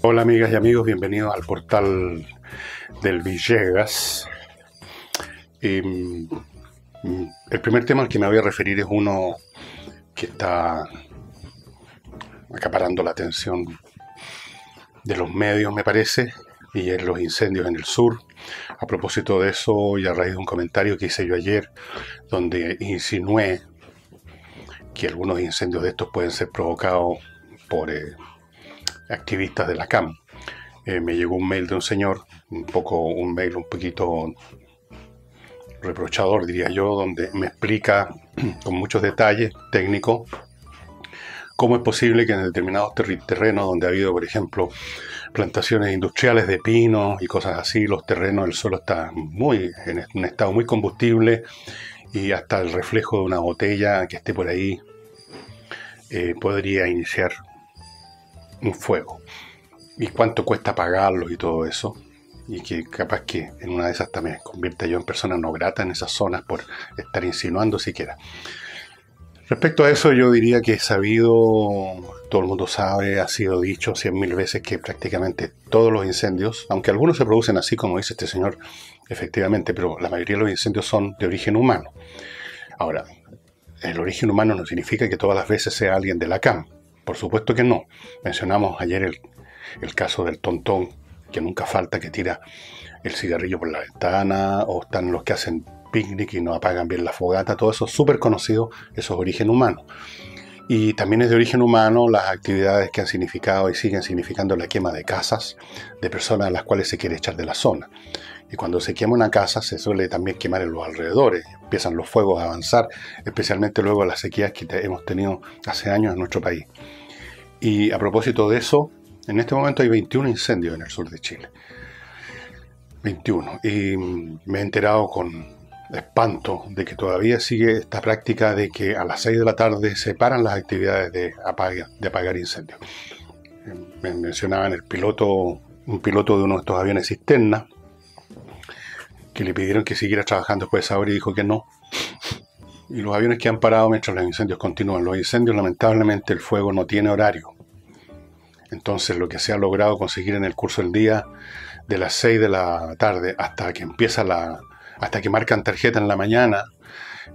Hola amigas y amigos, bienvenidos al portal del Villegas. El primer tema al que me voy a referir es uno que está acaparando la atención de los medios, me parece, y es los incendios en el sur. A propósito de eso, y a raíz de un comentario que hice yo ayer, donde insinué que algunos incendios de estos pueden ser provocados por activistas de la CAM. Me llegó un mail de un señor, un mail un poquito reprochador, diría yo, donde me explica con muchos detalles técnicos cómo es posible que en determinados terrenos donde ha habido, por ejemplo, plantaciones industriales de pinos y cosas así, los terrenos, el suelo está en un estado muy combustible, y hasta el reflejo de una botella que esté por ahí podría iniciar un fuego. Y cuánto cuesta apagarlos y todo eso, y que capaz que en una de esas también convierta yo en persona no grata en esas zonas por estar insinuando siquiera. Respecto a eso, yo diría que es sabido, todo el mundo sabe, ha sido dicho 100.000 veces que prácticamente todos los incendios, aunque algunos se producen así como dice este señor, efectivamente, pero la mayoría de los incendios son de origen humano. Ahora, el origen humano no significa que todas las veces sea alguien de la CAM. Por supuesto que no. Mencionamos ayer el caso del tontón, que nunca falta, que tira el cigarrillo por la ventana, o están los que hacen picnic y no apagan bien la fogata. Todo eso es súper conocido, eso es origen humano. Y también es de origen humano las actividades que han significado y siguen significando la quema de casas de personas a las cuales se quiere echar de la zona. Y cuando se quema una casa se suele también quemar en los alrededores, empiezan los fuegos a avanzar, especialmente luego de las sequías que hemos tenido hace años en nuestro país. Y a propósito de eso, en este momento hay 21 incendios en el sur de Chile. 21. Y me he enterado con espanto de que todavía sigue esta práctica de que a las 6 de la tarde se paran las actividades de apagar incendios. Me mencionaban un piloto de uno de estos aviones cisterna, que le pidieron que siguiera trabajando después de esa hora y dijo que no. Y los aviones que han parado mientras los incendios continúan. Los incendios, lamentablemente, el fuego no tiene horario. Entonces, lo que se ha logrado conseguir en el curso del día, de las 6 de la tarde hasta que hasta que marcan tarjeta en la mañana,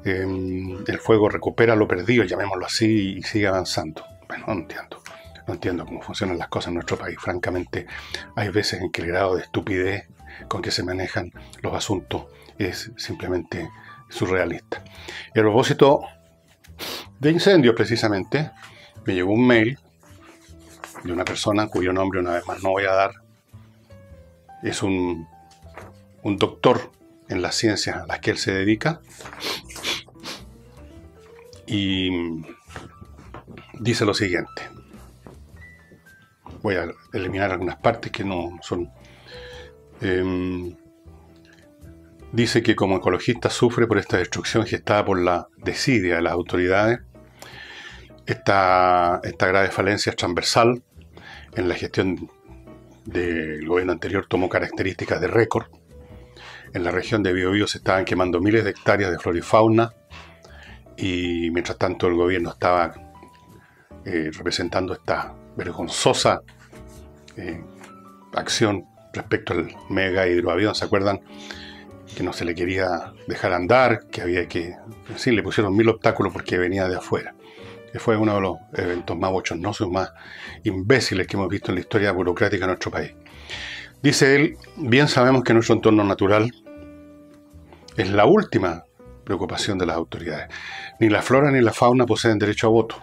el fuego recupera lo perdido, llamémoslo así, y sigue avanzando. Bueno, no entiendo cómo funcionan las cosas en nuestro país. Francamente, hay veces en que el grado de estupidez con que se manejan los asuntos es simplemente surrealista. Y a propósito de incendios, precisamente, me llegó un mail de una persona cuyo nombre una vez más no voy a dar. Es un doctor en las ciencias a las que él se dedica, y dice lo siguiente. Voy a eliminar algunas partes que no son. Dice que como ecologista sufre por esta destrucción gestada por la desidia de las autoridades. Esta grave falencia es transversal. En la gestión del gobierno anterior tomó características de récord. En la región de Biobío se estaban quemando miles de hectáreas de flora y fauna, y mientras tanto el gobierno estaba representando esta vergonzosa acción respecto al mega hidroavión. ¿Se acuerdan? Que no se le quería dejar andar, que había que... Sí, le pusieron 1000 obstáculos porque venía de afuera. Que fue uno de los eventos más bochornosos, más imbéciles que hemos visto en la historia burocrática de nuestro país. Dice él, bien sabemos que nuestro entorno natural es la última preocupación de las autoridades. Ni la flora ni la fauna poseen derecho a voto.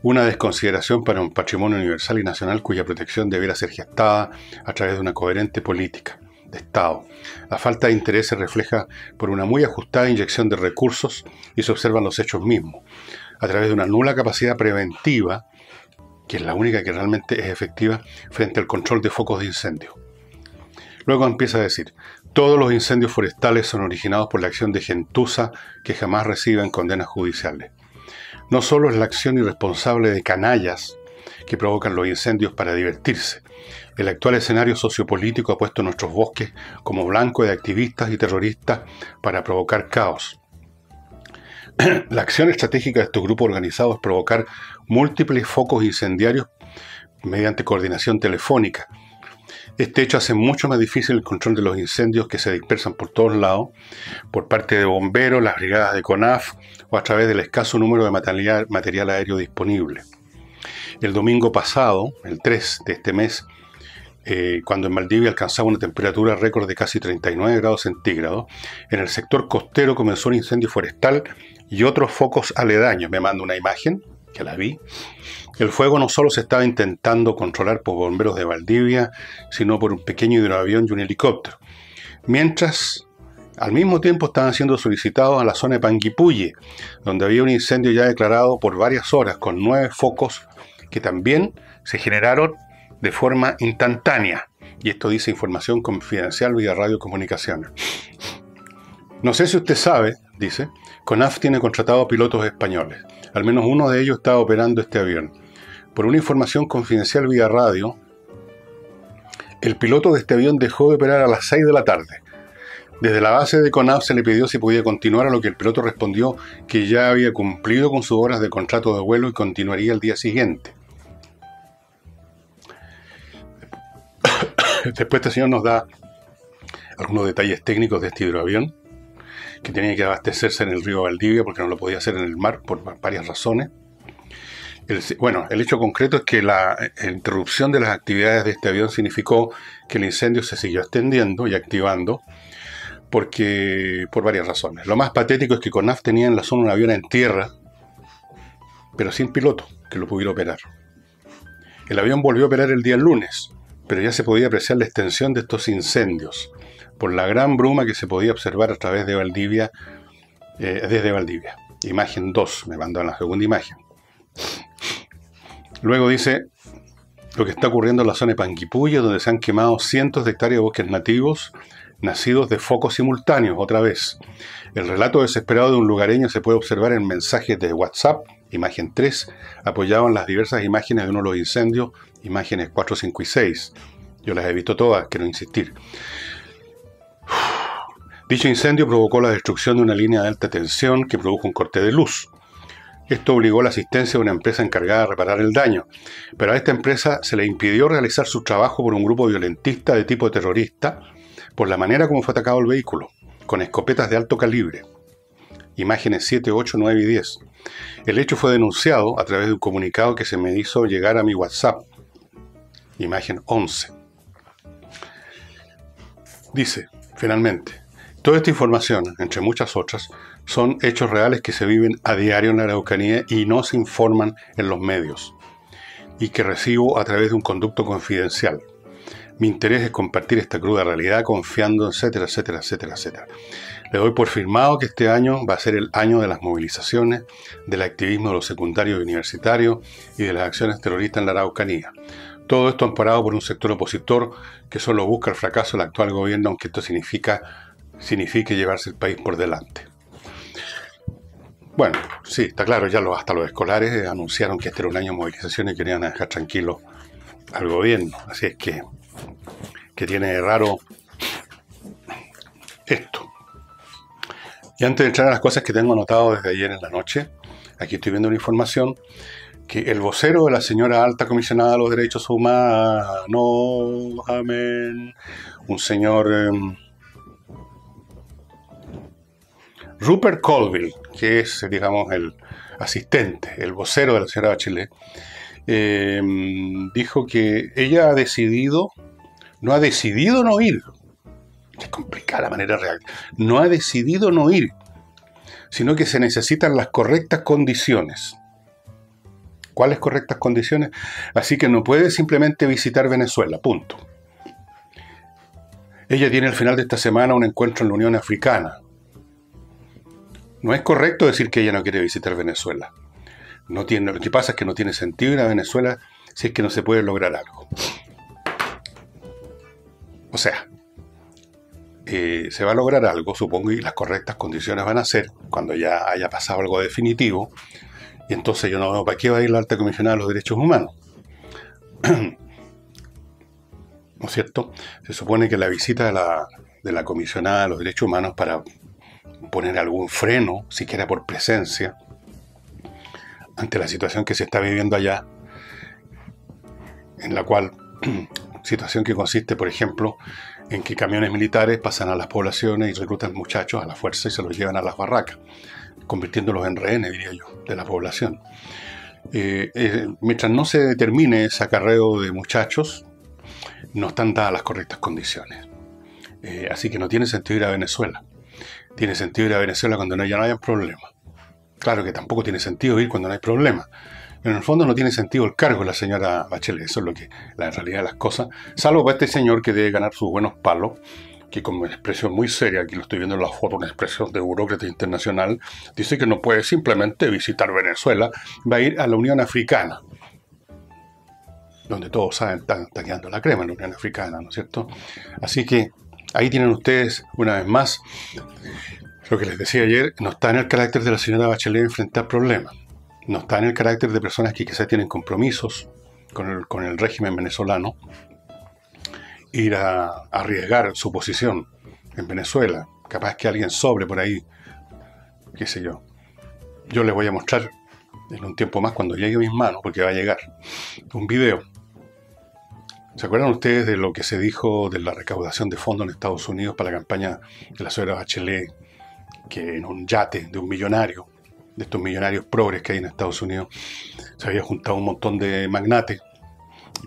Una desconsideración para un patrimonio universal y nacional cuya protección debiera ser gestada a través de una coherente política de Estado. La falta de interés se refleja por una muy ajustada inyección de recursos, y se observan los hechos mismos, a través de una nula capacidad preventiva, que es la única que realmente es efectiva frente al control de focos de incendio. Luego empieza a decir, todos los incendios forestales son originados por la acción de gentuza que jamás reciben condenas judiciales. No solo es la acción irresponsable de canallas que provocan los incendios para divertirse. El actual escenario sociopolítico ha puesto nuestros bosques como blanco de activistas y terroristas para provocar caos. La acción estratégica de estos grupos organizados es provocar múltiples focos incendiarios mediante coordinación telefónica. Este hecho hace mucho más difícil el control de los incendios que se dispersan por todos lados, por parte de bomberos, las brigadas de CONAF o a través del escaso número de material aéreo disponible. El domingo pasado, el 3 de este mes, cuando en Valdivia alcanzaba una temperatura récord de casi 39 grados centígrados, en el sector costero comenzó un incendio forestal y otros focos aledaños. Me manda una imagen, que la vi. El fuego no solo se estaba intentando controlar por bomberos de Valdivia, sino por un pequeño hidroavión y un helicóptero. Mientras, al mismo tiempo estaban siendo solicitados a la zona de Panguipulli, donde había un incendio ya declarado por varias horas, con 9 focos que también se generaron de forma instantánea. Y esto dice Información Confidencial vía Radiocomunicaciones. No sé si usted sabe, dice, CONAF tiene contratado pilotos españoles. Al menos uno de ellos estaba operando este avión. Por una información confidencial vía radio, el piloto de este avión dejó de operar a las 6 de la tarde. Desde la base de CONAF se le pidió si podía continuar, a lo que el piloto respondió que ya había cumplido con sus horas de contrato de vuelo y continuaría el día siguiente. Después este señor nos da algunos detalles técnicos de este hidroavión, que tenía que abastecerse en el río Valdivia porque no lo podía hacer en el mar por varias razones. El hecho concreto es que la interrupción de las actividades de este avión significó que el incendio se siguió extendiendo y activando por varias razones. Lo más patético es que CONAF tenía en la zona un avión en tierra, pero sin piloto que lo pudiera operar. El avión volvió a operar el día lunes, pero ya se podía apreciar la extensión de estos incendios por la gran bruma que se podía observar a través de Valdivia, desde Valdivia. Imagen 2, me mandan la segunda imagen. Luego dice lo que está ocurriendo en la zona de Panguipulli, donde se han quemado cientos de hectáreas de bosques nativos, nacidos de focos simultáneos, otra vez. El relato desesperado de un lugareño se puede observar en mensajes de WhatsApp, imagen 3, apoyado en las diversas imágenes de uno de los incendios, imágenes 4, 5 y 6. Yo las he visto todas, quiero insistir. Dicho incendio provocó la destrucción de una línea de alta tensión que produjo un corte de luz. Esto obligó a la asistencia de una empresa encargada de reparar el daño, pero a esta empresa se le impidió realizar su trabajo por un grupo violentista de tipo terrorista por la manera como fue atacado el vehículo, con escopetas de alto calibre. Imágenes 7, 8, 9 y 10. El hecho fue denunciado a través de un comunicado que se me hizo llegar a mi WhatsApp. Imagen 11. Dice, finalmente, toda esta información, entre muchas otras, son hechos reales que se viven a diario en la Araucanía y no se informan en los medios, y que recibo a través de un conducto confidencial. Mi interés es compartir esta cruda realidad confiando, etcétera, etcétera, etcétera, etcétera. Le doy por firmado que este año va a ser el año de las movilizaciones, del activismo de los secundarios y universitarios y de las acciones terroristas en la Araucanía. Todo esto amparado por un sector opositor que solo busca el fracaso del actual gobierno, aunque esto signifique llevarse el país por delante. Bueno, sí, está claro, ya hasta los escolares anunciaron que este era un año de movilizaciones y querían dejar tranquilo al gobierno. Así es que tiene de raro esto. Y antes de entrar a las cosas que tengo anotado desde ayer en la noche, aquí estoy viendo una información que el vocero de la señora alta comisionada de los derechos humanos, amén, un señor Rupert Colville, que es, digamos, el asistente, el vocero de la señora Bachelet, dijo que ella no ha decidido no ir. Es complicada la manera real. No ha decidido no ir, sino que se necesitan las correctas condiciones. ¿Cuáles correctas condiciones? Así que no puede simplemente visitar Venezuela, punto. Ella tiene al final de esta semana un encuentro en la Unión Africana. No es correcto decir que ella no quiere visitar Venezuela. Lo que pasa es que no tiene sentido ir a Venezuela si es que no se puede lograr algo. O sea, se va a lograr algo, supongo, y las correctas condiciones van a ser cuando ya haya pasado algo definitivo. Y entonces yo no veo para qué va a ir la alta comisionada de los derechos humanos. ¿No es cierto? Se supone que la visita de la comisionada de los derechos humanos para poner algún freno, siquiera por presencia, ante la situación que se está viviendo allá, en la cual, situación que consiste, por ejemplo, en que camiones militares pasan a las poblaciones y reclutan muchachos a la fuerza y se los llevan a las barracas, convirtiéndolos en rehenes, diría yo, de la población. Mientras no se determine ese acarreo de muchachos, no están dadas las correctas condiciones. Así que no tiene sentido ir a Venezuela. Tiene sentido ir a Venezuela cuando ya no haya problema. Claro que tampoco tiene sentido ir cuando no hay problema. Pero en el fondo no tiene sentido el cargo de la señora Bachelet. Eso es lo que la realidad de las cosas. Salvo para este señor que debe ganar sus buenos palos, que con una expresión muy seria, aquí lo estoy viendo en la foto, una expresión de burócrata internacional, dice que no puede simplemente visitar Venezuela, va a ir a la Unión Africana, donde todos saben, están quedando la crema en la Unión Africana, ¿no es cierto? Así que ahí tienen ustedes, una vez más, lo que les decía ayer, no está en el carácter de la señora Bachelet enfrentar problemas, no está en el carácter de personas que quizás tienen compromisos con el régimen venezolano, ir a arriesgar su posición en Venezuela. Capaz que alguien sobre por ahí, qué sé yo. Yo les voy a mostrar en un tiempo más, cuando llegue a mis manos, porque va a llegar un video. ¿Se acuerdan ustedes de lo que se dijo de la recaudación de fondos en Estados Unidos para la campaña de la señora Bachelet, que en un yate de un millonario, de estos millonarios progres que hay en Estados Unidos, se había juntado un montón de magnates?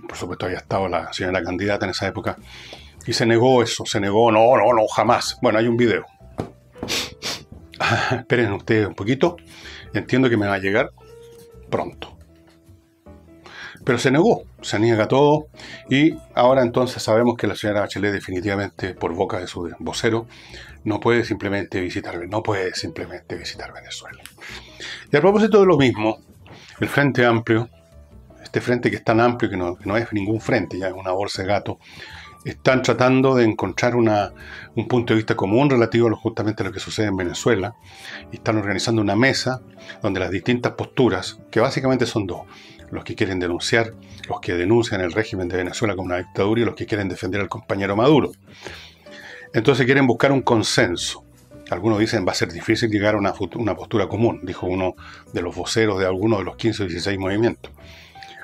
Por supuesto había estado la señora candidata en esa época, y se negó eso, se negó, no, jamás. Bueno, hay un video. Esperen ustedes un poquito, entiendo que me va a llegar pronto. Pero se negó, se niega todo, y ahora entonces sabemos que la señora Bachelet definitivamente, por boca de su vocero, no puede simplemente visitar Venezuela. Y a propósito de lo mismo, el Frente Amplio, este frente que es tan amplio que no es ningún frente, ya es una bolsa de gato, están tratando de encontrar un punto de vista común relativo justamente a lo que sucede en Venezuela, y están organizando una mesa donde las distintas posturas, que básicamente son dos: los que quieren denunciar, los que denuncian el régimen de Venezuela como una dictadura, y los que quieren defender al compañero Maduro. Entonces quieren buscar un consenso. Algunos dicen va a ser difícil llegar a una postura común, dijo uno de los voceros de algunos de los 15 o 16 movimientos.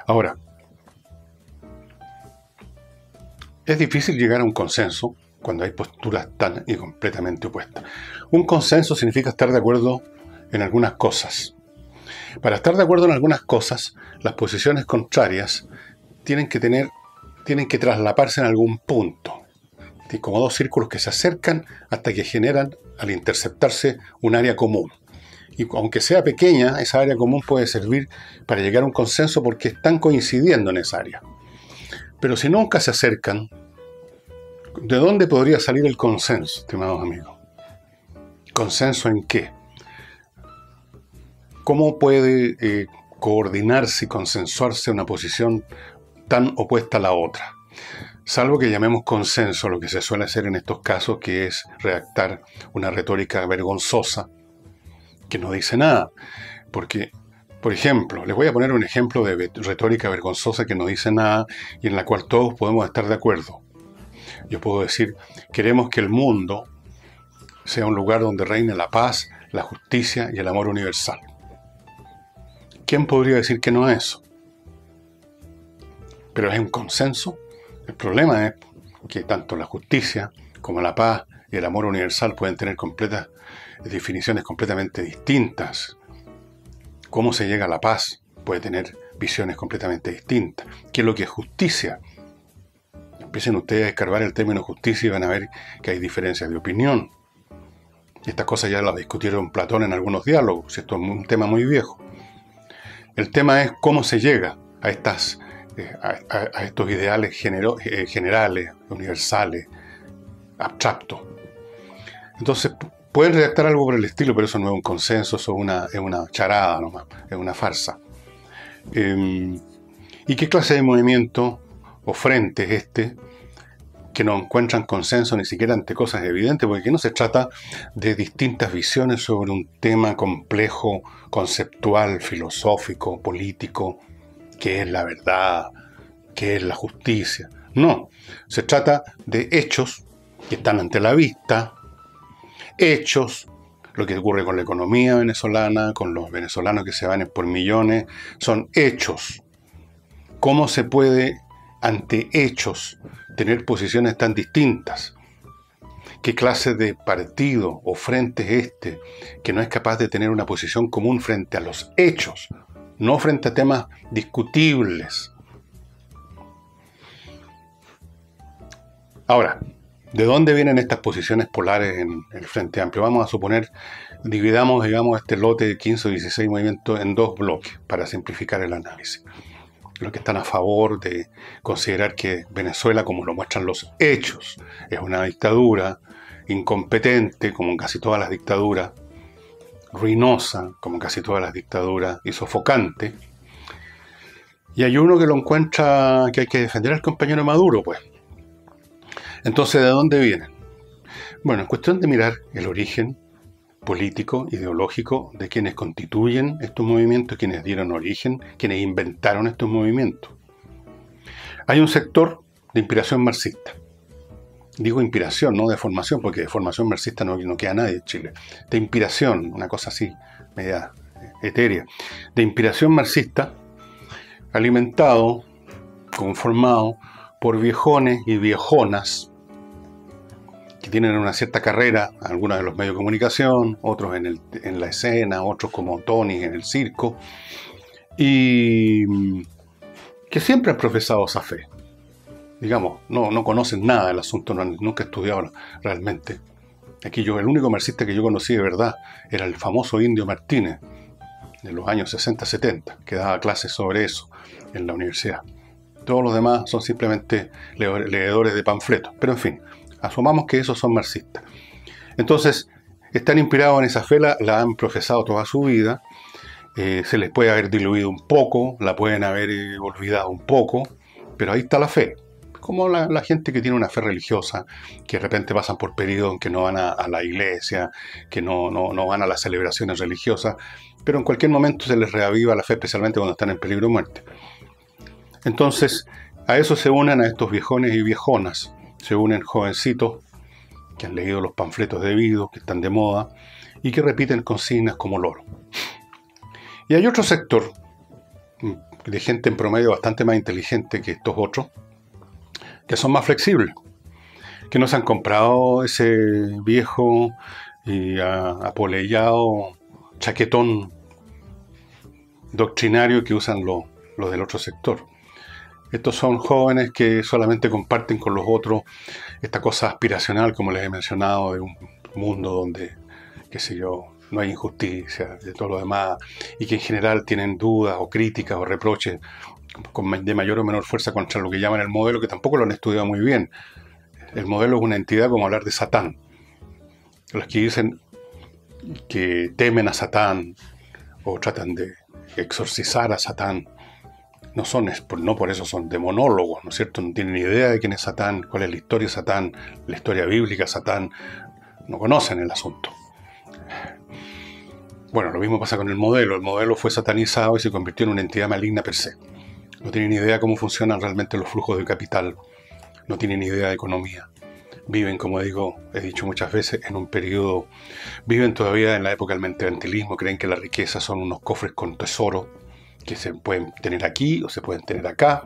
Ahora, es difícil llegar a un consenso cuando hay posturas tan y completamente opuestas. Un consenso significa estar de acuerdo en algunas cosas. Para estar de acuerdo en algunas cosas, las posiciones contrarias tienen que traslaparse en algún punto, como dos círculos que se acercan hasta que generan, al interceptarse, un área común. Y aunque sea pequeña, esa área común puede servir para llegar a un consenso porque están coincidiendo en esa área. Pero si nunca se acercan, ¿de dónde podría salir el consenso, estimados amigos? ¿Consenso en qué? ¿Cómo puede coordinarse y consensuarse una posición tan opuesta a la otra? Salvo que llamemos consenso lo que se suele hacer en estos casos, que es redactar una retórica vergonzosa que no dice nada. Porque, por ejemplo, les voy a poner un ejemplo de retórica vergonzosa que no dice nada y en la cual todos podemos estar de acuerdo. Yo puedo decir: queremos que el mundo sea un lugar donde reine la paz, la justicia y el amor universal. ¿Quién podría decir que no es eso? Pero es un consenso. El problema es que tanto la justicia como la paz y el amor universal pueden tener definiciones completamente distintas. Cómo se llega a la paz puede tener visiones completamente distintas. ¿Qué es lo que es justicia? Empiecen ustedes a escarbar el término justicia y van a ver que hay diferencias de opinión. Estas cosas ya las discutieron Platón en algunos diálogos. Esto es un tema muy viejo. El tema es cómo se llega a estos ideales generales, universales, abstractos. Entonces, pueden redactar algo por el estilo, pero eso no es un consenso, eso es una charada nomás, es una farsa. ¿Y qué clase de movimiento o frente es este que no encuentran consenso ni siquiera ante cosas evidentes? Porque aquí no se trata de distintas visiones sobre un tema complejo, conceptual, filosófico, político, qué es la verdad, qué es la justicia. No, se trata de hechos que están ante la vista, hechos, lo que ocurre con la economía venezolana, con los venezolanos que se van por millones, son hechos. ¿Cómo se puede ante hechos tener posiciones tan distintas? ¿Qué clase de partido o frente es este que no es capaz de tener una posición común frente a los hechos, no frente a temas discutibles? Ahora, ¿de dónde vienen estas posiciones polares en el Frente Amplio? Vamos a suponer, dividamos, digamos, este lote de 15 o 16 movimientos en dos bloques para simplificar el análisis. Los que están a favor de considerar que Venezuela, como lo muestran los hechos, es una dictadura incompetente, como casi todas las dictaduras, ruinosa, como casi todas las dictaduras, y sofocante. Y hay uno que lo encuentra que hay que defender al compañero Maduro, pues. Entonces, ¿de dónde vienen? Bueno, es cuestión de mirar el origen político, ideológico de quienes constituyen estos movimientos, quienes dieron origen, quienes inventaron estos movimientos. Hay un sector de inspiración marxista. Digo inspiración, no de formación, porque de formación marxista no queda nadie en Chile. De inspiración, una cosa así, media etérea. De inspiración marxista, alimentado, conformado por viejones y viejonas que tienen una cierta carrera, algunos en los medios de comunicación, otros en la escena, otros como Tony en el circo, y que siempre han profesado esa fe. Digamos, no conocen nada del asunto, nunca estudiaron realmente. Aquí el único marxista que yo conocí de verdad era el famoso Indio Martínez, de los años 60-70, que daba clases sobre eso en la universidad. Todos los demás son simplemente leedores de panfletos, pero en fin, asumamos que esos son marxistas. Entonces, están inspirados en esa fe, la han profesado toda su vida, se les puede haber diluido un poco, la pueden haber olvidado un poco, pero ahí está la fe. Como la gente que tiene una fe religiosa, que de repente pasan por periodos en que no van a la iglesia, que no van a las celebraciones religiosas, pero en cualquier momento se les reaviva la fe, especialmente cuando están en peligro de muerte. Entonces, a eso se unen a estos viejones y viejonas, se unen jovencitos que han leído los panfletos debidos, que están de moda y que repiten consignas como loro. Y hay otro sector de gente en promedio bastante más inteligente que estos otros, que son más flexibles, que no se han comprado ese viejo y apollado chaquetón doctrinario que usan los del otro sector. Estos son jóvenes que solamente comparten con los otros esta cosa aspiracional, como les he mencionado, de un mundo donde, qué sé yo, no hay injusticia, de todo lo demás, y que en general tienen dudas o críticas o reproches de mayor o menor fuerza contra lo que llaman el modelo, que tampoco lo han estudiado muy bien. El modelo es una entidad como hablar de Satán. Los que dicen que temen a Satán o tratan de exorcizar a Satán, no por eso son demonólogos, ¿no es cierto? No tienen idea de quién es Satán, cuál es la historia de Satán, la historia bíblica de Satán, no conocen el asunto. Bueno, lo mismo pasa con el modelo fue satanizado y se convirtió en una entidad maligna per se. No tienen idea cómo funcionan realmente los flujos de capital, no tienen idea de economía. Viven, como digo, he dicho muchas veces, en un periodo, viven todavía en la época del mercantilismo, creen que la riqueza son unos cofres con tesoro, que se pueden tener aquí o se pueden tener acá,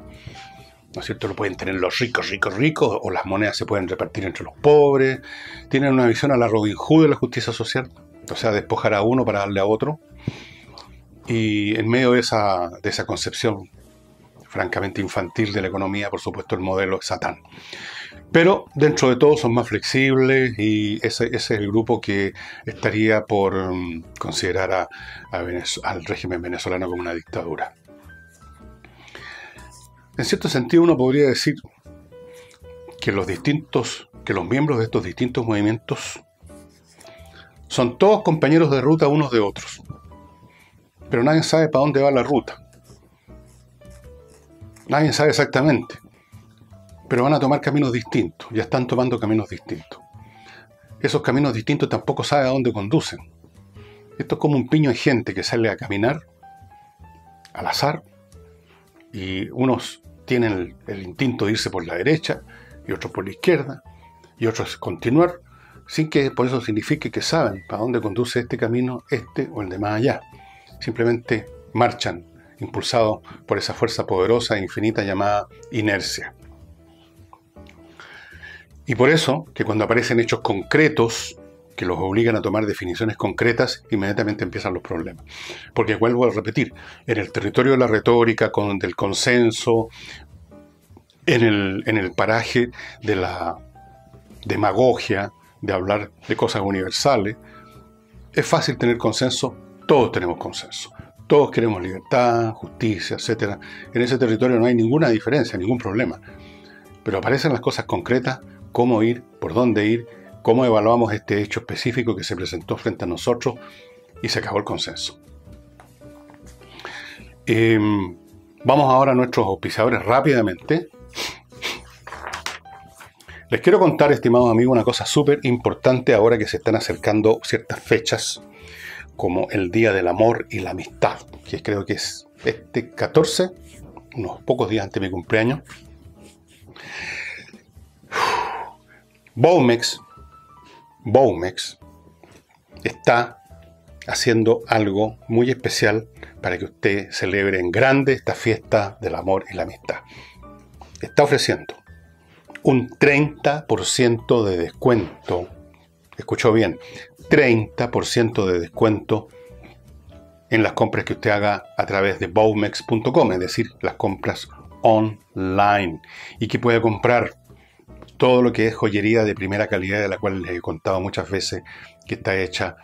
¿no es cierto? Lo pueden tener los ricos, o las monedas se pueden repartir entre los pobres. Tienen una visión a la Robin Hood de la justicia social, o sea, despojar a uno para darle a otro. Y en medio de esa concepción francamente infantil de la economía, por supuesto, el modelo es Satán. Pero dentro de todo son más flexibles y ese es el grupo que estaría por considerar al régimen venezolano como una dictadura. En cierto sentido uno podría decir que los miembros de estos distintos movimientos son todos compañeros de ruta unos de otros, pero nadie sabe para dónde va la ruta. Nadie sabe exactamente, pero van a tomar caminos distintos, ya están tomando caminos distintos. Esos caminos distintos tampoco saben a dónde conducen. Esto es como un piño de gente que sale a caminar al azar y unos tienen el instinto de irse por la derecha y otros por la izquierda y otros continuar sin que por eso signifique que saben para dónde conduce este camino, este o el de más allá. Simplemente marchan impulsados por esa fuerza poderosa e infinita llamada inercia. Y por eso, que cuando aparecen hechos concretos que los obligan a tomar definiciones concretas, inmediatamente empiezan los problemas. Porque vuelvo a repetir, en el territorio de la retórica, del consenso, en el paraje de la demagogia, de hablar de cosas universales, es fácil tener consenso, todos tenemos consenso. Todos queremos libertad, justicia, etc. En ese territorio no hay ninguna diferencia, ningún problema. Pero aparecen las cosas concretas, cómo ir, por dónde ir, cómo evaluamos este hecho específico que se presentó frente a nosotros y se acabó el consenso. Vamos ahora a nuestros auspiciadores rápidamente. Les quiero contar, estimados amigos, una cosa súper importante ahora que se están acercando ciertas fechas, como el Día del Amor y la Amistad, que creo que es este 14, unos pocos días antes de mi cumpleaños. Baumex está haciendo algo muy especial para que usted celebre en grande esta fiesta del amor y la amistad. Está ofreciendo un 30% de descuento. Escuchó bien, 30% de descuento en las compras que usted haga a través de baumex.com, es decir, las compras online, y que puede comprar todo lo que es joyería de primera calidad, de la cual les he contado muchas veces que está hecha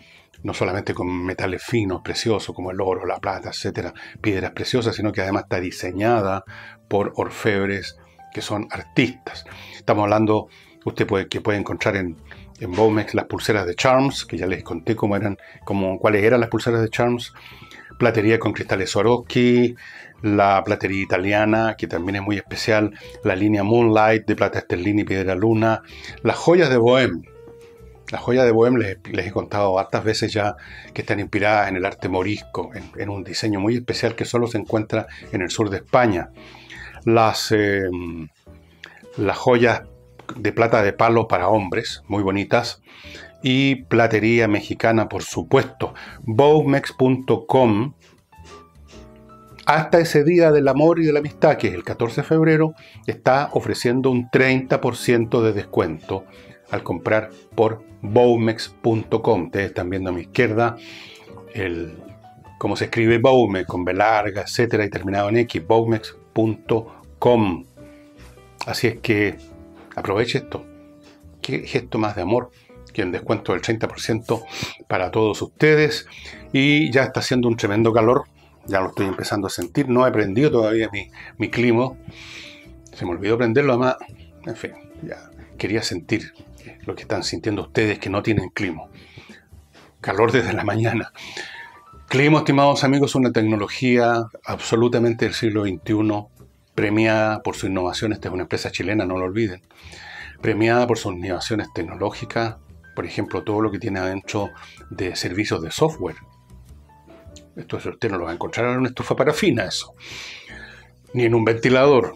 no solamente con metales finos, preciosos, como el oro, la plata, etcétera, piedras preciosas, sino que además está diseñada por orfebres que son artistas. Estamos hablando, que puede encontrar en Baumex las pulseras de Charms, que ya les conté cuáles eran las pulseras de Charms, platería con cristales Swarovski, la platería italiana, que también es muy especial, la línea Moonlight de plata esterlina y piedra luna, las joyas de Bohème. Las joyas de Bohème les he contado hartas veces ya que están inspiradas en el arte morisco, en un diseño muy especial que solo se encuentra en el sur de España. Las joyas de plata de palo para hombres, muy bonitas, y platería mexicana, por supuesto. Baumex.com, hasta ese día del amor y de la amistad, que es el 14 de febrero, está ofreciendo un 30% de descuento al comprar por baumex.com. Ustedes están viendo a mi izquierda cómo se escribe Baumex, con B larga, etcétera, y terminado en X, baumex.com. Así es que aproveche esto. Qué gesto más de amor que el descuento del 30% para todos ustedes. Y ya está haciendo un tremendo calor, ya lo estoy empezando a sentir. No he prendido todavía mi clima, se me olvidó prenderlo, además, en fin, ya quería sentir lo que están sintiendo ustedes que no tienen clima. Calor desde la mañana. Clima, estimados amigos, es una tecnología absolutamente del siglo XXI, premiada por su innovación. Esta es una empresa chilena, no lo olviden. Premiada por sus innovaciones tecnológicas, por ejemplo, todo lo que tiene adentro de servicios de software. Esto usted no lo va a encontrar en una estufa parafina, eso, ni en un ventilador.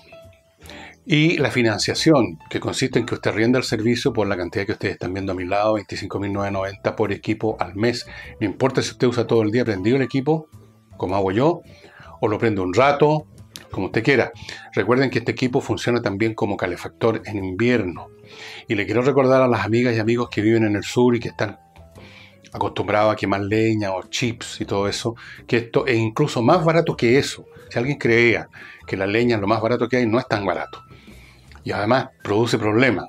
Y la financiación, que consiste en que usted arrienda el servicio por la cantidad que ustedes están viendo a mi lado, 25.990 por equipo al mes. No importa si usted usa todo el día prendido el equipo, como hago yo, o lo prende un rato, como usted quiera. Recuerden que este equipo funciona también como calefactor en invierno. Y le quiero recordar a las amigas y amigos que viven en el sur y que están acostumbrados a quemar leña o chips y todo eso, que esto es incluso más barato que eso. Si alguien creía que la leña es lo más barato que hay, no es tan barato. Y además produce problemas,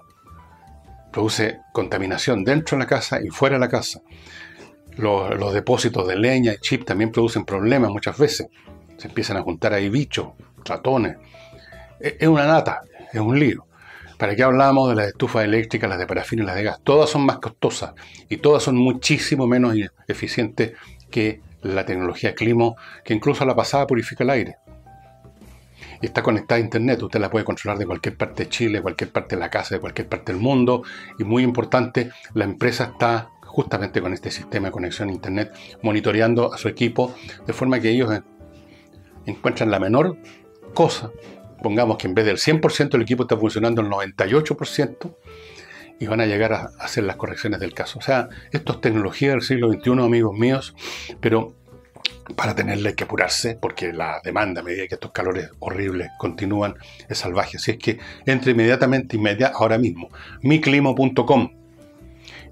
produce contaminación dentro de la casa y fuera de la casa. Los depósitos de leña y chip también producen problemas muchas veces. Se empiezan a juntar ahí bichos, ratones. Es una nata, es un lío. ¿Para qué hablamos de las estufas eléctricas, las de parafina y las de gas? Todas son más costosas y todas son muchísimo menos eficientes que la tecnología Climo, que incluso a la pasada purifica el aire. Y está conectada a internet, usted la puede controlar de cualquier parte de Chile, de cualquier parte de la casa, de cualquier parte del mundo. Y muy importante, la empresa está justamente con este sistema de conexión a internet monitoreando a su equipo, de forma que ellos encuentran la menor cosa. Pongamos que en vez del 100% el equipo está funcionando el 98% y van a llegar a hacer las correcciones del caso. O sea, esto es tecnología del siglo XXI, amigos míos, pero para tenerle que apurarse, porque la demanda, a medida que estos calores horribles continúan, es salvaje. Así es que entre inmediatamente, ahora mismo, miclimo.com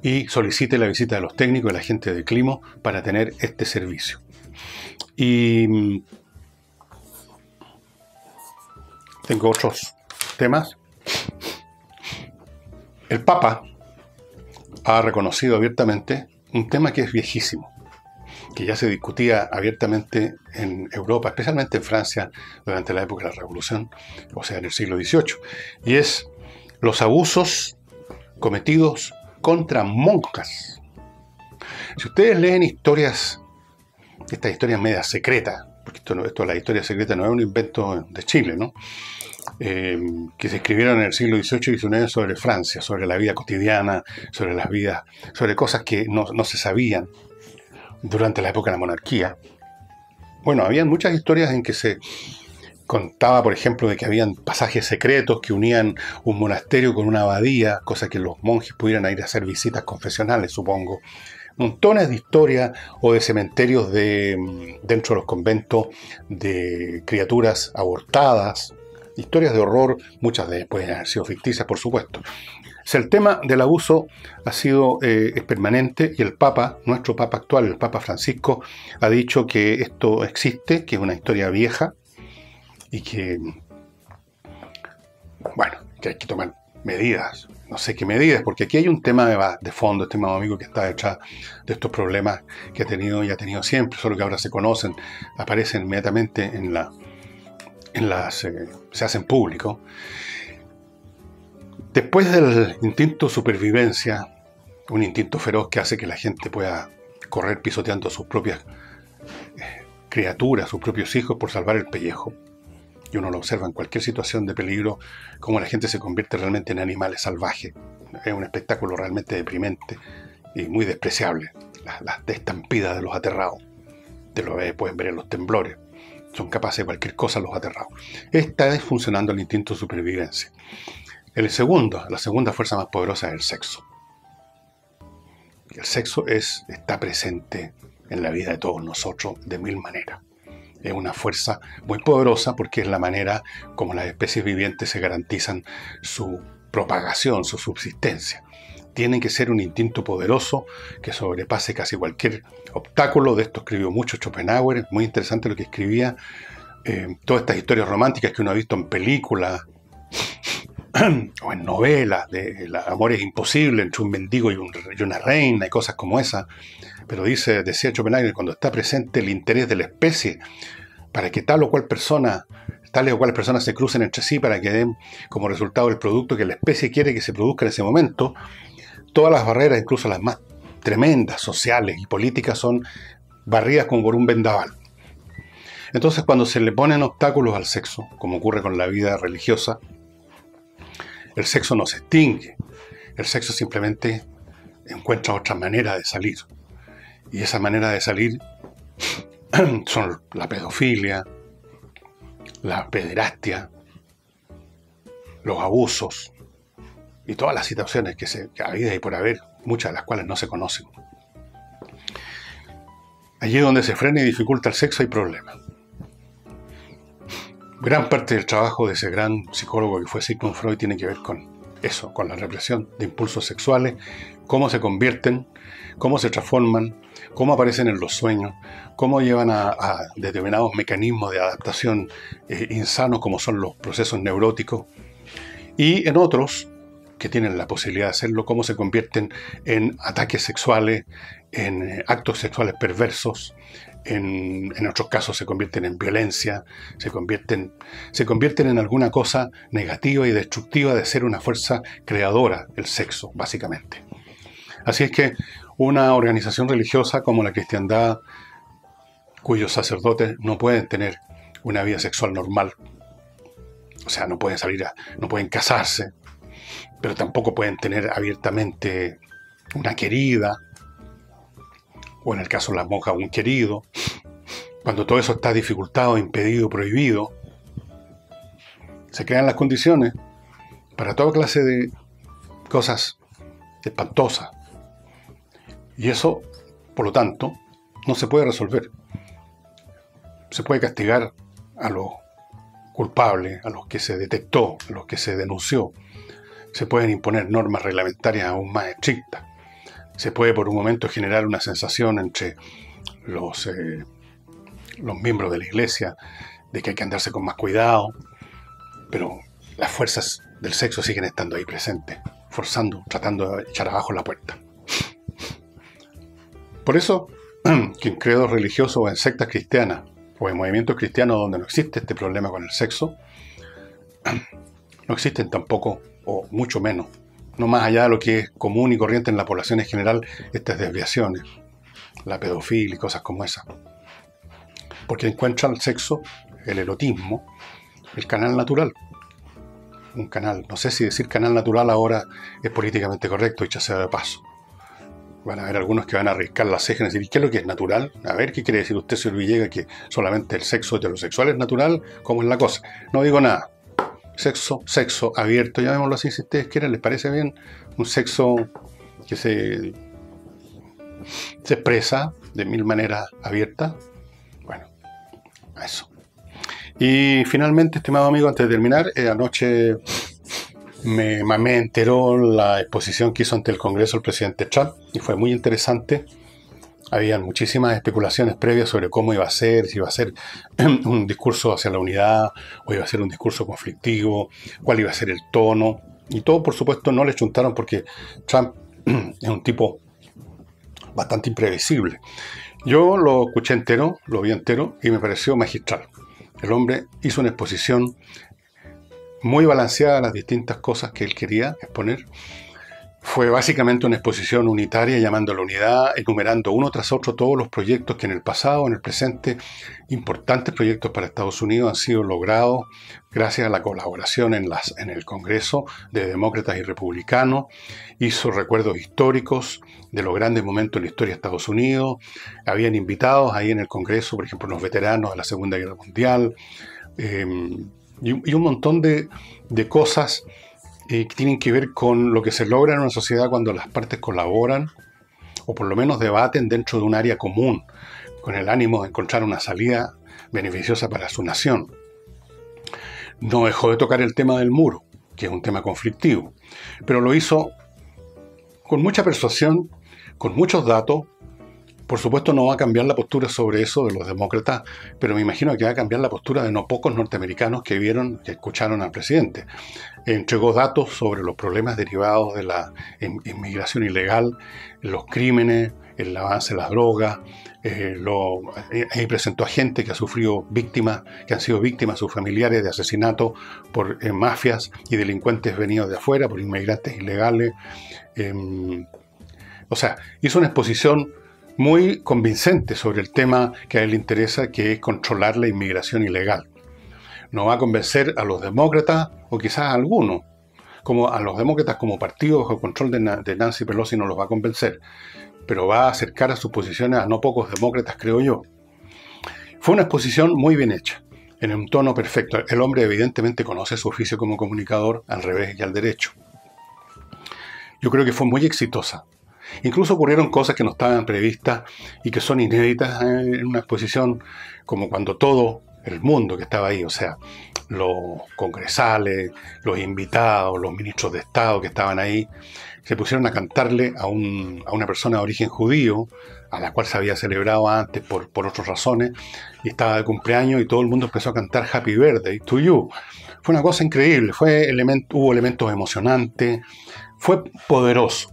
y solicite la visita de los técnicos y la gente de Climo para tener este servicio. Y tengo otros temas. El Papa ha reconocido abiertamente un tema que es viejísimo, que ya se discutía abiertamente en Europa, especialmente en Francia, durante la época de la Revolución, o sea, en el siglo XVIII, y es los abusos cometidos contra monjas. Si ustedes leen historias, estas historias medias secretas, porque esto de la historia secreta no es un invento de Chile, ¿no? Que se escribieron en el siglo XVIII y XIX sobre Francia, sobre la vida cotidiana, sobre las vidas, sobre cosas que no se sabían durante la época de la monarquía. Bueno, había muchas historias en que se contaba, por ejemplo, de que habían pasajes secretos que unían un monasterio con una abadía, cosa que los monjes pudieran ir a hacer visitas confesionales, supongo. Montones de historias o de cementerios dentro de los conventos de criaturas abortadas, historias de horror, muchas de ellas pueden haber sido ficticias, por supuesto. O sea, el tema del abuso ha sido es permanente y el Papa, nuestro Papa actual, el Papa Francisco, ha dicho que esto existe, que es una historia vieja y que, bueno, que hay que tomar medidas. No sé qué medidas, porque aquí hay un tema de fondo, estimado amigo, que está detrás de estos problemas que ha tenido y ha tenido siempre, solo que ahora se conocen, aparecen inmediatamente se hacen públicos. Después del instinto de supervivencia, un instinto feroz que hace que la gente pueda correr pisoteando a sus propias criaturas, sus propios hijos por salvar el pellejo, y uno lo observa en cualquier situación de peligro, cómo la gente se convierte realmente en animales salvajes. Es un espectáculo realmente deprimente y muy despreciable. Las estampidas de los aterrados, pueden ver en los temblores. Son capaces de cualquier cosa los aterrados. Esta es funcionando el instinto de supervivencia. La segunda fuerza más poderosa es el sexo. El sexo está presente en la vida de todos nosotros de mil maneras. Es una fuerza muy poderosa porque es la manera como las especies vivientes se garantizan su propagación, su subsistencia. Tiene que ser un instinto poderoso que sobrepase casi cualquier obstáculo. De esto escribió mucho Schopenhauer. Es muy interesante lo que escribía. Todas estas historias románticas que uno ha visto en películas o en novelas, de amor es imposible entre un mendigo y una reina y cosas como esas. Pero decía Schopenhauer, cuando está presente el interés de la especie para que tales o cuales personas se crucen entre sí para que den como resultado el producto que la especie quiere que se produzca en ese momento, todas las barreras, incluso las más tremendas, sociales y políticas, son barridas como por un vendaval. Entonces, cuando se le ponen obstáculos al sexo, como ocurre con la vida religiosa, el sexo no se extingue. El sexo simplemente encuentra otra manera de salir. Y esa manera de salir son la pedofilia, la pederastia, los abusos y todas las situaciones que ha habido y por haber, muchas de las cuales no se conocen. Allí donde se frena y dificulta el sexo hay problemas. Gran parte del trabajo de ese gran psicólogo que fue Sigmund Freud tiene que ver con eso, con la represión de impulsos sexuales, cómo se convierten, cómo se transforman, cómo aparecen en los sueños, cómo llevan a determinados mecanismos de adaptación insanos como son los procesos neuróticos, y en otros que tienen la posibilidad de hacerlo, cómo se convierten en ataques sexuales, en actos sexuales perversos, en otros casos se convierten en violencia, se convierten en alguna cosa negativa y destructiva de ser una fuerza creadora, el sexo, básicamente. Así es que una organización religiosa como la cristiandad, cuyos sacerdotes no pueden tener una vida sexual normal, o sea, no pueden no pueden casarse, pero tampoco pueden tener abiertamente una querida, o en el caso de las monjas, un querido. Cuando todo eso está dificultado, impedido, prohibido, se crean las condiciones para toda clase de cosas espantosas. Y eso, por lo tanto, no se puede resolver. se puede castigar a los culpables, a los que se detectó, a los que se denunció. Se pueden imponer normas reglamentarias aún más estrictas. Se puede por un momento generar una sensación entre los miembros de la iglesia de que hay que andarse con más cuidado, pero las fuerzas del sexo siguen estando ahí presentes, forzando, tratando de echar abajo la puerta. Por eso, que en credos religiosos o en sectas cristianas o en movimientos cristianos donde no existe este problema con el sexo, no existen tampoco, o mucho menos, no más allá de lo que es común y corriente en la población en general, estas desviaciones, la pedofilia y cosas como esas. Porque encuentra el sexo, el erotismo, el canal natural. Un canal, no sé si decir canal natural ahora es políticamente correcto, dicho sea de paso. Van a haber algunos que van a arriscar las cejas y decir, ¿qué es lo que es natural? A ver, ¿qué quiere decir usted, señor Villegas, que solamente el sexo heterosexual es natural? ¿Cómo es la cosa? No digo nada. Sexo abierto, llamémoslo así si ustedes quieren, ¿les parece bien? Un sexo que se expresa de mil maneras abiertas. Bueno, a eso. Y finalmente, estimado amigo, antes de terminar, anoche me enteró la exposición que hizo ante el Congreso el presidente Trump y fue muy interesante. Habían muchísimas especulaciones previas sobre cómo iba a ser, si iba a ser un discurso hacia la unidad o iba a ser un discurso conflictivo, cuál iba a ser el tono. Y todo, por supuesto, no le chuntaron porque Trump es un tipo bastante imprevisible. Yo lo escuché entero, lo vi entero y me pareció magistral. El hombre hizo una exposición muy balanceada a las distintas cosas que él quería exponer. Fue básicamente una exposición unitaria, llamando a la unidad, enumerando uno tras otro todos los proyectos que en el pasado, en el presente, importantes proyectos para Estados Unidos han sido logrados gracias a la colaboración en el Congreso de demócratas y republicanos. Hizo recuerdos históricos de los grandes momentos en la historia de Estados Unidos. Habían invitados ahí en el Congreso, por ejemplo, los veteranos de la Segunda Guerra Mundial, y un montón de cosas que tienen que ver con lo que se logra en una sociedad cuando las partes colaboran o por lo menos debaten dentro de un área común con el ánimo de encontrar una salida beneficiosa para su nación. No dejó de tocar el tema del muro, que es un tema conflictivo, pero lo hizo con mucha persuasión, con muchos datos. Por supuesto no va a cambiar la postura sobre eso de los demócratas, pero me imagino que va a cambiar la postura de no pocos norteamericanos que escucharon al presidente. Entregó datos sobre los problemas derivados de la inmigración ilegal, los crímenes, el avance de las drogas. Ahí presentó a gente que ha sufrido víctimas, que han sido víctimas, sus familiares, de asesinatos por mafias y delincuentes venidos de afuera, por inmigrantes ilegales. O sea, hizo una exposición muy convincente sobre el tema que a él le interesa, que es controlar la inmigración ilegal. No va a convencer a los demócratas, o quizás a algunos, como a los demócratas como partido bajo control de Nancy Pelosi no los va a convencer, pero va a acercar a sus posiciones a no pocos demócratas, creo yo. Fue una exposición muy bien hecha, en un tono perfecto. El hombre evidentemente conoce su oficio como comunicador al revés y al derecho. Yo creo que fue muy exitosa. Incluso ocurrieron cosas que no estaban previstas y que son inéditas en una exposición, como cuando todo el mundo que estaba ahí, o sea, los congresales, los invitados, los ministros de Estado que estaban ahí, se pusieron a cantarle a una persona de origen judío, a la cual se había celebrado antes por otras razones, y estaba de cumpleaños y todo el mundo empezó a cantar Happy Birthday to You. Fue una cosa increíble, hubo elementos emocionantes, fue poderoso.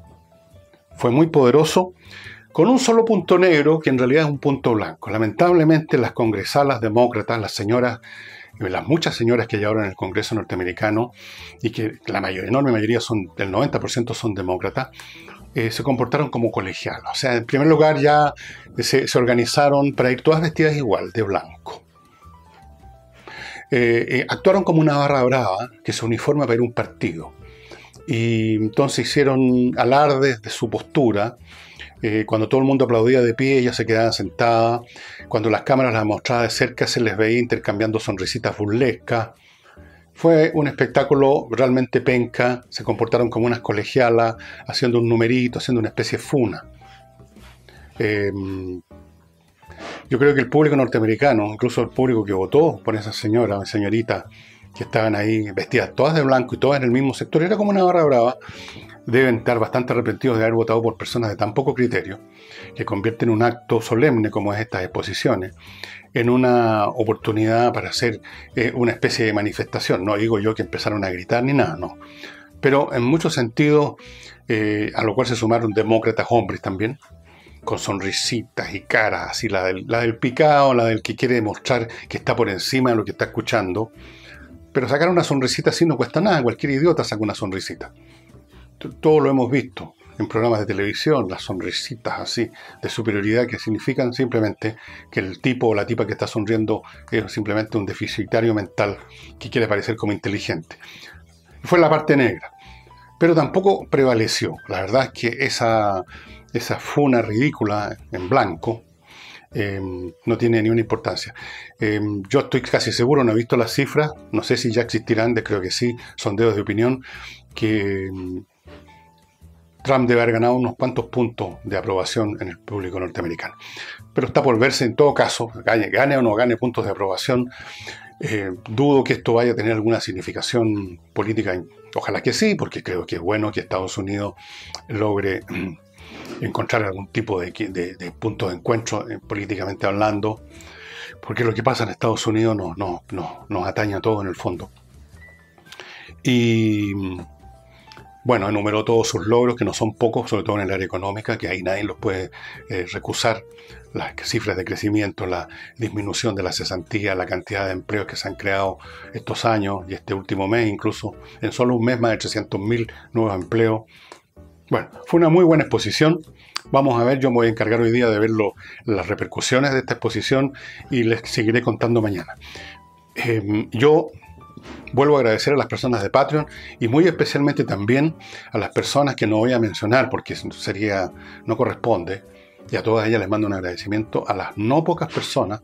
Fue muy poderoso, con un solo punto negro, que en realidad es un punto blanco. Lamentablemente las congresalas demócratas, las muchas señoras que hay ahora en el Congreso norteamericano, y que enorme mayoría del 90% son demócratas, se comportaron como colegialas. O sea, en primer lugar ya se organizaron para ir todas vestidas igual, de blanco. Actuaron como una barra brava que se uniforma para ir a un partido. Y entonces hicieron alardes de su postura. Cuando todo el mundo aplaudía de pie, ellas se quedaban sentadas. Cuando las cámaras las mostraban de cerca, se les veía intercambiando sonrisitas burlescas. Fue un espectáculo realmente penca. Se comportaron como unas colegialas, haciendo un numerito, haciendo una especie de funa. Yo creo que el público norteamericano, incluso el público que votó por esa señorita, que estaban ahí vestidas todas de blanco y todas en el mismo sector, era como una barra brava, deben estar bastante arrepentidos de haber votado por personas de tan poco criterio, que convierten un acto solemne como es estas exposiciones en una oportunidad para hacer una especie de manifestación. No digo yo que empezaron a gritar ni nada, no. Pero en muchos sentidos, a lo cual se sumaron demócratas hombres también, con sonrisitas y caras, así la del picado, la del que quiere demostrar que está por encima de lo que está escuchando. Pero sacar una sonrisita así no cuesta nada, cualquier idiota saca una sonrisita. Todo lo hemos visto en programas de televisión, las sonrisitas así de superioridad que significan simplemente que el tipo o la tipa que está sonriendo es simplemente un deficitario mental que quiere parecer como inteligente. Fue la parte negra, pero tampoco prevaleció. La verdad es que esa funa ridícula en blanco no tiene ni una importancia. Yo estoy casi seguro, no he visto las cifras, no sé si ya existirán, creo que sí, sondeos de opinión, que Trump debe haber ganado unos cuantos puntos de aprobación en el público norteamericano. Pero está por verse en todo caso, gane o no gane puntos de aprobación. Dudo que esto vaya a tener alguna significación política. Ojalá que sí, porque creo que es bueno que Estados Unidos logre encontrar algún tipo de punto de encuentro políticamente hablando, porque lo que pasa en Estados Unidos nos atañe a todos en el fondo. Y bueno, enumeró todos sus logros, que no son pocos, sobre todo en el área económica, que ahí nadie los puede recusar. Las cifras de crecimiento, la disminución de la cesantía, la cantidad de empleos que se han creado estos años y este último mes, incluso en solo un mes más de 300.000 nuevos empleos. Bueno, fue una muy buena exposición. Vamos a ver, yo me voy a encargar hoy día de ver las repercusiones de esta exposición y les seguiré contando mañana. Yo vuelvo a agradecer a las personas de Patreon y muy especialmente también a las personas que no voy a mencionar porque no corresponde, y a todas ellas les mando un agradecimiento, a las no pocas personas,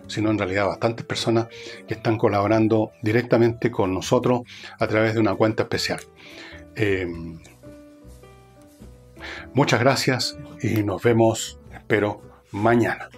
sino en realidad bastantes personas que están colaborando directamente con nosotros a través de una cuenta especial. Muchas gracias y nos vemos, espero, mañana.